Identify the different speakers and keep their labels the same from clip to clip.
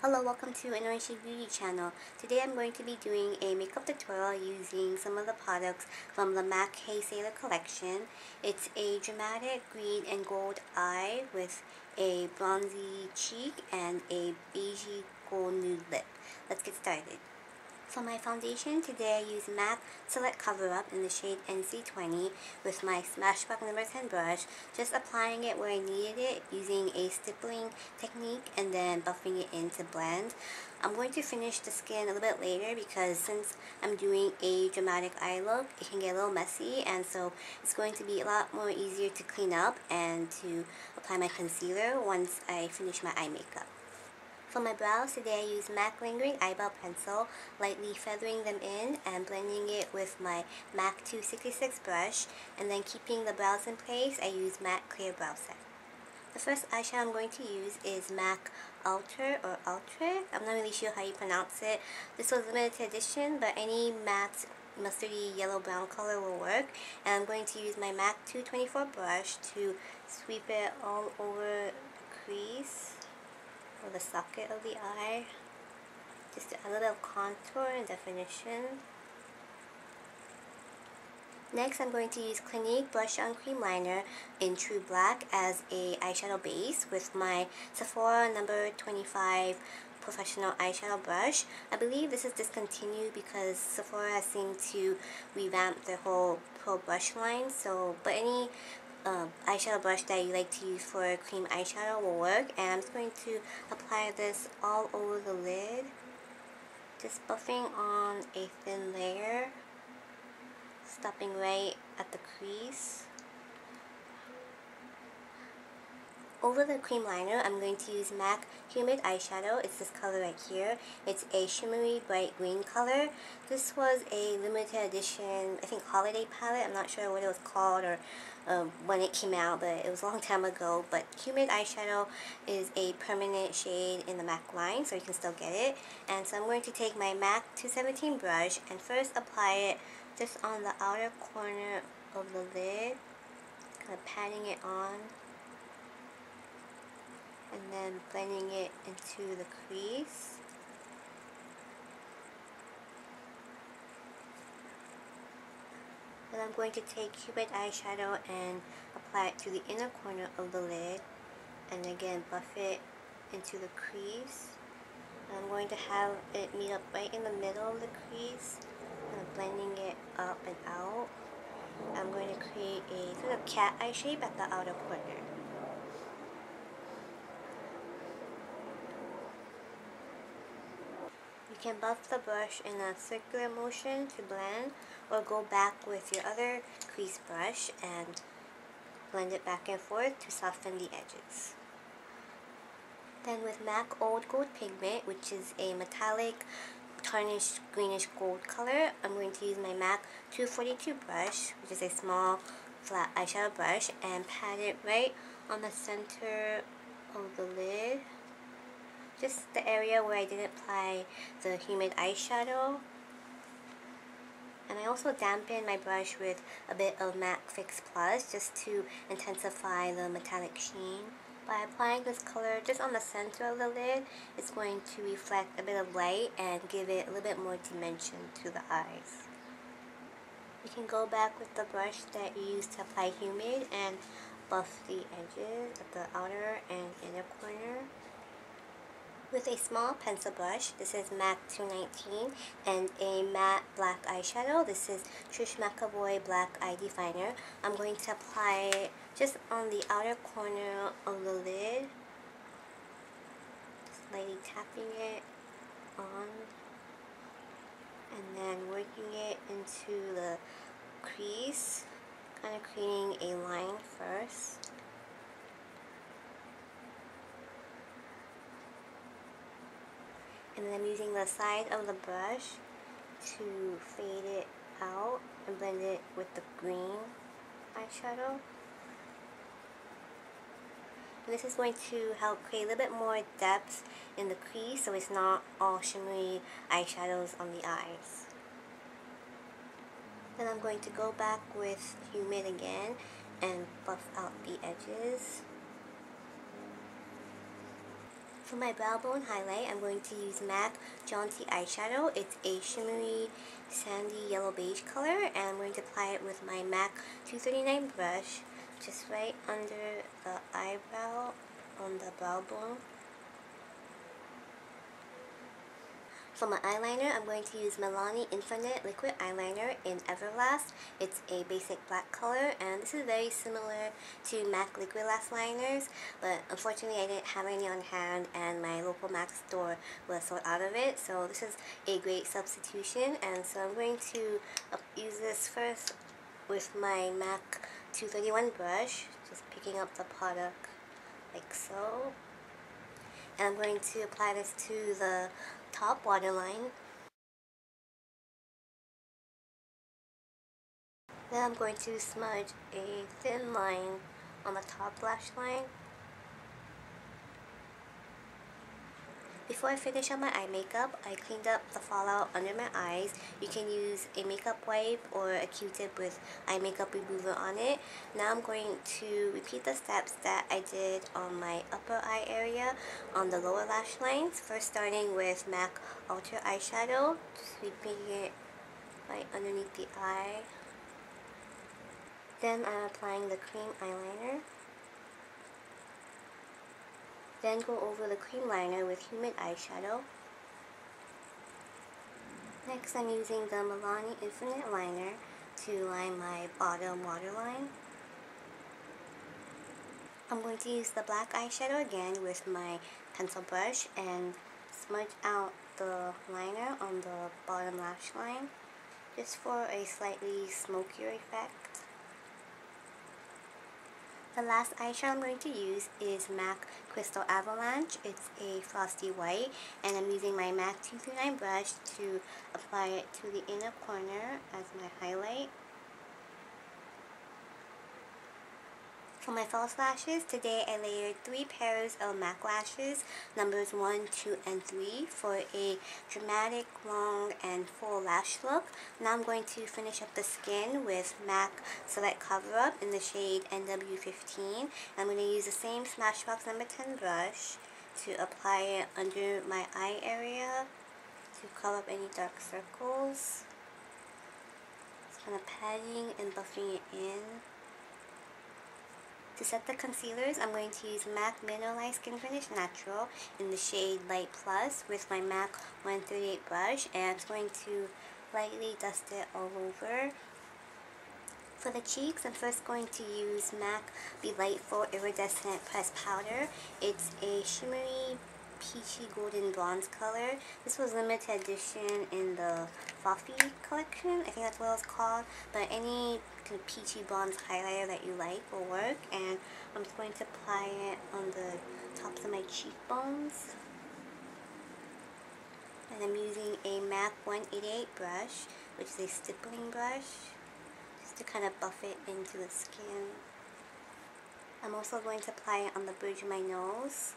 Speaker 1: Hello, welcome to AnAuraChicBeauty channel. Today I'm going to be doing a makeup tutorial using some of the products from the M.A.C collection. It's a dramatic green and gold eye with a bronzy cheek and a beigey gold nude lip. Let's get started. For my foundation, today I use M.A.C Select Cover Up in the shade NC20 with my Smashbox number 10 brush, just applying it where I needed it using a stippling technique and then buffing it in to blend. I'm going to finish the skin a little bit later because since I'm doing a dramatic eye look, it can get a little messy, and so it's going to be a lot more easier to clean up and to apply my concealer once I finish my eye makeup. For my brows, today I use M.A.C Lingering Eyebrow Pencil, lightly feathering them in and blending it with my M.A.C 266 brush, and then keeping the brows in place, I use M.A.C Clear Brow Set. The first eyeshadow I'm going to use is M.A.C Outre or Outre. I'm not really sure how you pronounce it. This was limited edition, but any matte mustardy yellow brown color will work, and I'm going to use my M.A.C 224 brush to sweep it all over the crease or the socket of the eye, just to add a little contour and definition. Next, I'm going to use Clinique Blush On Cream Liner in True Black as a eyeshadow base with my Sephora number 25 professional eyeshadow brush. I believe this is discontinued because Sephora seemed to revamp their whole pro brush line. But any eyeshadow brush that you like to use for cream eyeshadow will work, and I'm just going to apply this all over the lid, just buffing on a thin layer, stopping right at the crease. Over the cream liner, I'm going to use M.A.C Humid eyeshadow. It's this color right here. It's a shimmery bright green color. This was a limited edition, I think, holiday palette. I'm not sure what it was called or when it came out, but it was a long time ago. But Humid eyeshadow is a permanent shade in the M.A.C line, so you can still get it. And so I'm going to take my M.A.C 217 brush and first apply it just on the outer corner of the lid, kind of patting it on, and then blending it into the crease. Then I'm going to take Humid eyeshadow and apply it to the inner corner of the lid, and again buff it into the crease. And I'm going to have it meet up right in the middle of the crease, kind of blending it up and out. I'm going to create a sort of cat eye shape at the outer corner. You can buff the brush in a circular motion to blend, or go back with your other crease brush and blend it back and forth to soften the edges. Then with M.A.C Old Gold Pigment, which is a metallic tarnished greenish gold color, I'm going to use my M.A.C 242 brush, which is a small flat eyeshadow brush, and pat it right on the center of the lid, just the area where I didn't apply the Humid eyeshadow. And I also dampen my brush with a bit of M.A.C Fix Plus just to intensify the metallic sheen. By applying this color just on the center of the lid, it's going to reflect a bit of light and give it a little bit more dimension to the eyes. You can go back with the brush that you used to apply Humid and buff the edges at the outer and inner corner. With a small pencil brush, this is M.A.C 219, and a matte black eyeshadow, this is Trish McEvoy Black Eye Definer, I'm going to apply it just on the outer corner of the lid, just lightly tapping it on, and then working it into the crease, kind of creating a line first. And then I'm using the side of the brush to fade it out and blend it with the green eyeshadow. And this is going to help create a little bit more depth in the crease so it's not all shimmery eyeshadows on the eyes. Then I'm going to go back with Humid again and buff out the edges. For my brow bone highlight, I'm going to use MAC Jaunty Eyeshadow. It's a shimmery sandy yellow beige color, and I'm going to apply it with my MAC 239 brush, just right under the eyebrow on the brow bone. For my eyeliner, I'm going to use Milani Infinite Liquid Eyeliner in Everlast. It's a basic black color, and this is very similar to MAC Liquid Lash liners, but unfortunately I didn't have any on hand and my local MAC store was sold out of it, so this is a great substitution. And so I'm going to use this first with my MAC 231 brush, just picking up the product like so. And I'm going to apply this to the top waterline. Then I'm going to smudge a thin line on the top lash line. Before I finish on my eye makeup, I cleaned up the fallout under my eyes. You can use a makeup wipe or a Q-tip with eye makeup remover on it. Now I'm going to repeat the steps that I did on my upper eye area on the lower lash lines. First starting with MAC Ultra eyeshadow, sweeping it right underneath the eye. Then I'm applying the cream eyeliner. Then go over the cream liner with Humid eyeshadow. Next, I'm using the Milani Infinite Liner to line my bottom waterline. I'm going to use the black eyeshadow again with my pencil brush and smudge out the liner on the bottom lash line, just for a slightly smokier effect. The last eyeshadow I'm going to use is MAC Crystal Avalanche. It's a frosty white, and I'm using my MAC 239 brush to apply it to the inner corner as my highlight. For my false lashes, today I layered 3 pairs of MAC lashes, numbers 1, 2, and 3, for a dramatic, long, and full lash look. Now I'm going to finish up the skin with MAC Select Cover Up in the shade NW15. I'm going to use the same Smashbox number 10 brush to apply it under my eye area to cover up any dark circles. Just kind of patting and buffing it in. To set the concealers, I'm going to use MAC Mineralize Skinfinish Natural in the shade Light Plus with my MAC 138 brush, and I'm going to lightly dust it all over. For the cheeks, I'm first going to use MAC Belightful Iridescent Pressed Powder. It's a shimmery peachy golden bronze color. This was limited edition in the Foffy collection, I think that's what it was called, but any kind of peachy bronze highlighter that you like will work. And I'm just going to apply it on the tops of my cheekbones. And I'm using a MAC 188 brush, which is a stippling brush, just to kind of buff it into the skin. I'm also going to apply it on the bridge of my nose,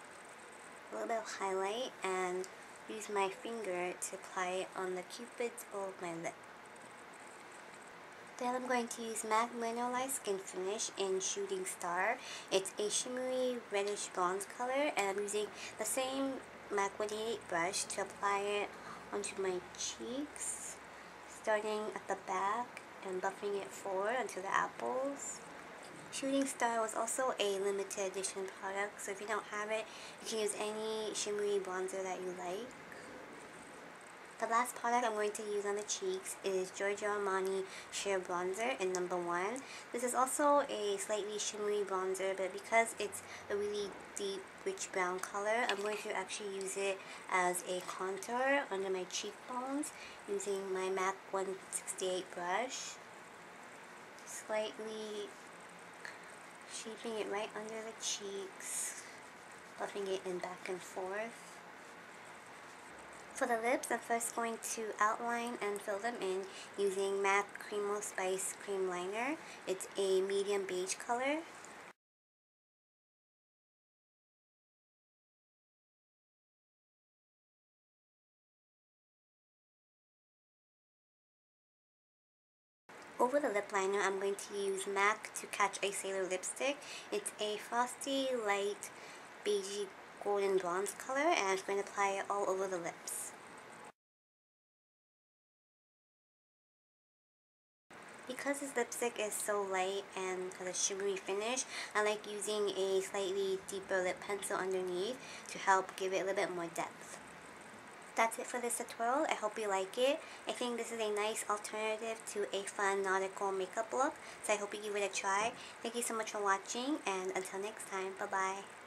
Speaker 1: a little bit of highlight, and use my finger to apply it on the cupids of my lip. Then I'm going to use MAC Mineralize Skinfinish in Shooting Star. It's a shimmery reddish bronze color, and I'm using the same MAC 188 brush to apply it onto my cheeks, starting at the back and buffing it forward onto the apples. Shooting Star was also a limited edition product, so if you don't have it, you can use any shimmery bronzer that you like. The last product I'm going to use on the cheeks is Giorgio Armani Sheer Bronzer in number 1. This is also a slightly shimmery bronzer, but because it's a really deep, rich brown color, I'm going to actually use it as a contour under my cheekbones using my MAC 168 brush. Slightly shaping it right under the cheeks, buffing it in back and forth. For the lips, I'm first going to outline and fill them in using MAC Creme Spice Cream Liner. It's a medium beige color. Over the lip liner, I'm going to use MAC To Catch a Sailor lipstick. It's a frosty, light, beigey golden bronze color, and I'm just going to apply it all over the lips. Because this lipstick is so light and has a sugary finish, I like using a slightly deeper lip pencil underneath to help give it a little bit more depth. That's it for this tutorial. I hope you like it. I think this is a nice alternative to a fun nautical makeup look, so I hope you give it a try. Thank you so much for watching, and until next time, bye-bye.